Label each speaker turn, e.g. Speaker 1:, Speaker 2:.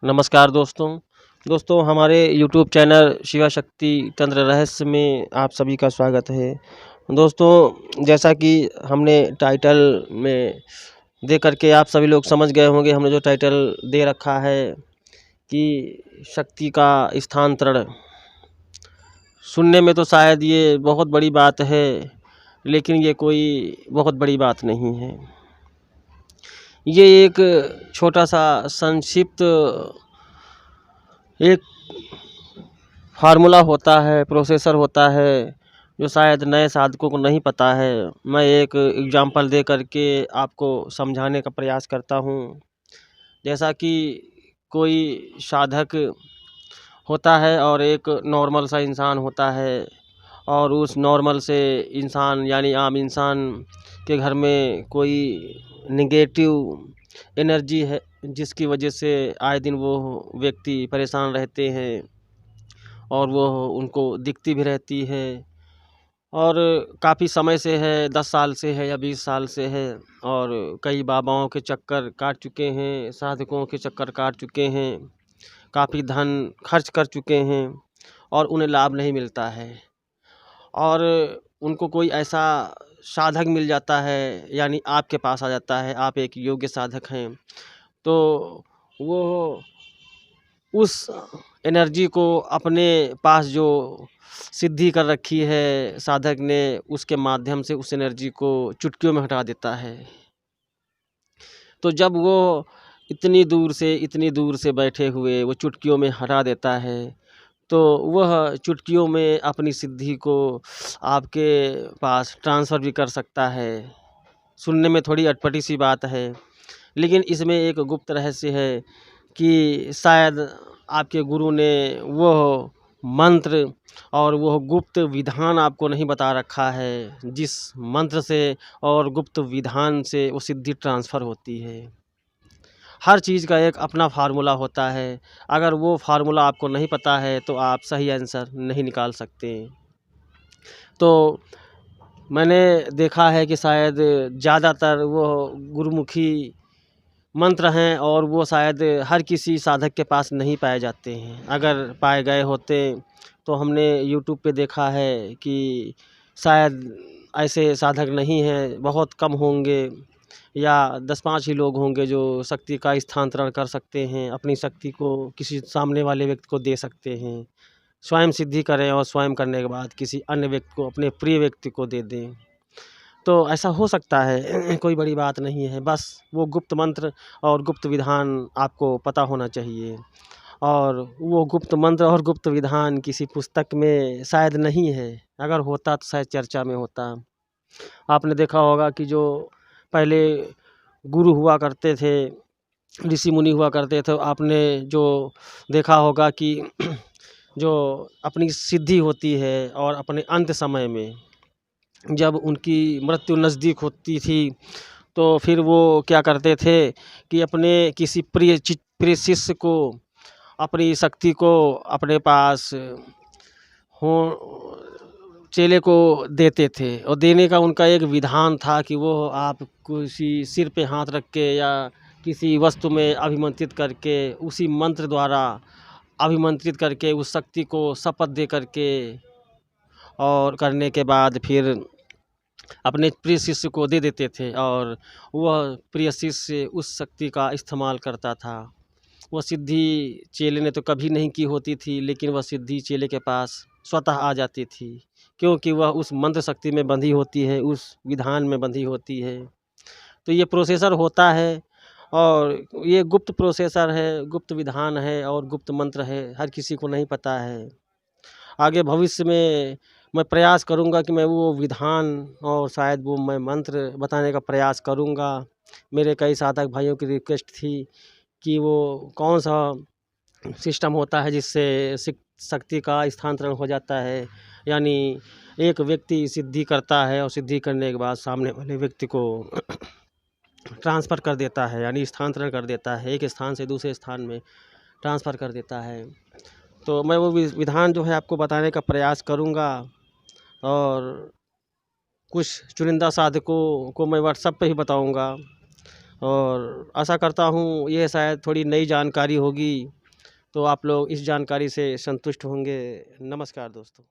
Speaker 1: नमस्कार दोस्तों हमारे YouTube चैनल शिवा शक्ति तंत्र रहस्य में आप सभी का स्वागत है। दोस्तों जैसा कि हमने टाइटल में दे करके आप सभी लोग समझ गए होंगे, हमने जो टाइटल दे रखा है कि शक्ति का स्थानांतरण। सुनने में तो शायद ये बहुत बड़ी बात है, लेकिन ये कोई बहुत बड़ी बात नहीं है। ये एक छोटा सा संक्षिप्त एक फार्मूला होता है, प्रोसेसर होता है, जो शायद नए साधकों को नहीं पता है। मैं एक एग्जांपल दे करके आपको समझाने का प्रयास करता हूँ। जैसा कि कोई साधक होता है और एक नॉर्मल सा इंसान होता है, और उस नॉर्मल से इंसान यानी आम इंसान के घर में कोई नेगेटिव एनर्जी है, जिसकी वजह से आए दिन वो व्यक्ति परेशान रहते हैं और वो उनको दिखती भी रहती है, और काफ़ी समय से है, 10 साल से है या 20 साल से है, और कई बाबाओं के चक्कर काट चुके हैं, साधकों के चक्कर काट चुके हैं, काफ़ी धन खर्च कर चुके हैं और उन्हें लाभ नहीं मिलता है। और उनको कोई ऐसा साधक मिल जाता है, यानी आपके पास आ जाता है, आप एक योग्य साधक हैं, तो वो उस एनर्जी को अपने पास जो सिद्धि कर रखी है साधक ने, उसके माध्यम से उस एनर्जी को चुटकियों में हटा देता है। तो जब वो इतनी दूर से बैठे हुए वो चुटकियों में हटा देता है, तो वह चुटकियों में अपनी सिद्धि को आपके पास ट्रांसफ़र भी कर सकता है। सुनने में थोड़ी अटपटी सी बात है, लेकिन इसमें एक गुप्त रहस्य है कि शायद आपके गुरु ने वह मंत्र और वह गुप्त विधान आपको नहीं बता रखा है, जिस मंत्र से और गुप्त विधान से वो सिद्धि ट्रांसफ़र होती है। हर चीज़ का एक अपना फार्मूला होता है। अगर वो फार्मूला आपको नहीं पता है तो आप सही आंसर नहीं निकाल सकते। तो मैंने देखा है कि शायद ज़्यादातर वो गुरुमुखी मंत्र हैं और वो शायद हर किसी साधक के पास नहीं पाए जाते हैं। अगर पाए गए होते तो हमने यूट्यूब पे देखा है कि शायद ऐसे साधक नहीं हैं, बहुत कम होंगे, या 10-5 ही लोग होंगे जो शक्ति का स्थानांतरण कर सकते हैं, अपनी शक्ति को किसी सामने वाले व्यक्ति को दे सकते हैं। स्वयं सिद्धि करें और स्वयं करने के बाद किसी अन्य व्यक्ति को, अपने प्रिय व्यक्ति को दे दें। तो ऐसा हो सकता है, कोई बड़ी बात नहीं है। बस वो गुप्त मंत्र और गुप्त विधान आपको पता होना चाहिए, और वो गुप्त मंत्र और गुप्त विधान किसी पुस्तक में शायद नहीं है। अगर होता तो शायद चर्चा में होता। आपने देखा होगा कि जो पहले गुरु हुआ करते थे, ऋषि मुनि हुआ करते थे, आपने जो देखा होगा कि जो अपनी सिद्धि होती है और अपने अंत समय में जब उनकी मृत्यु नज़दीक होती थी, तो फिर वो क्या करते थे कि अपने किसी प्रिय शिष्य को, अपनी शक्ति को अपने पास हो चेले को देते थे, और देने का उनका एक विधान था कि वो आप किसी सिर पे हाथ रख के या किसी वस्तु में अभिमंत्रित करके, उसी मंत्र द्वारा अभिमंत्रित करके उस शक्ति को शपथ दे करके, और करने के बाद फिर अपने प्रिय शिष्य को दे देते थे, और वह प्रिय शिष्य उस शक्ति का इस्तेमाल करता था। वह सिद्धि चेले ने तो कभी नहीं की होती थी, लेकिन वह सिद्धि चेले के पास स्वतः आ जाती थी, क्योंकि वह उस मंत्र शक्ति में बंधी होती है, उस विधान में बंधी होती है। तो ये प्रोसेसर होता है, और ये गुप्त प्रोसेसर है, गुप्त विधान है और गुप्त मंत्र है, हर किसी को नहीं पता है। आगे भविष्य में मैं प्रयास करूंगा कि मैं वो विधान और शायद वो मैं मंत्र बताने का प्रयास करूंगा। मेरे कई साधक भाइयों की रिक्वेस्ट थी कि वो कौन सा सिस्टम होता है जिससे शक्ति का स्थानांतरण हो जाता है, यानी एक व्यक्ति सिद्धि करता है और सिद्धि करने के बाद सामने वाले व्यक्ति को ट्रांसफ़र कर देता है, यानी स्थानांतरण कर देता है, एक स्थान से दूसरे स्थान में ट्रांसफ़र कर देता है। तो मैं वो विधान जो है आपको बताने का प्रयास करूंगा, और कुछ चुनिंदा साधकों को मैं व्हाट्सएप पे ही बताऊंगा, और आशा करता हूँ ये शायद थोड़ी नई जानकारी होगी, तो आप लोग इस जानकारी से संतुष्ट होंगे। नमस्कार दोस्तों।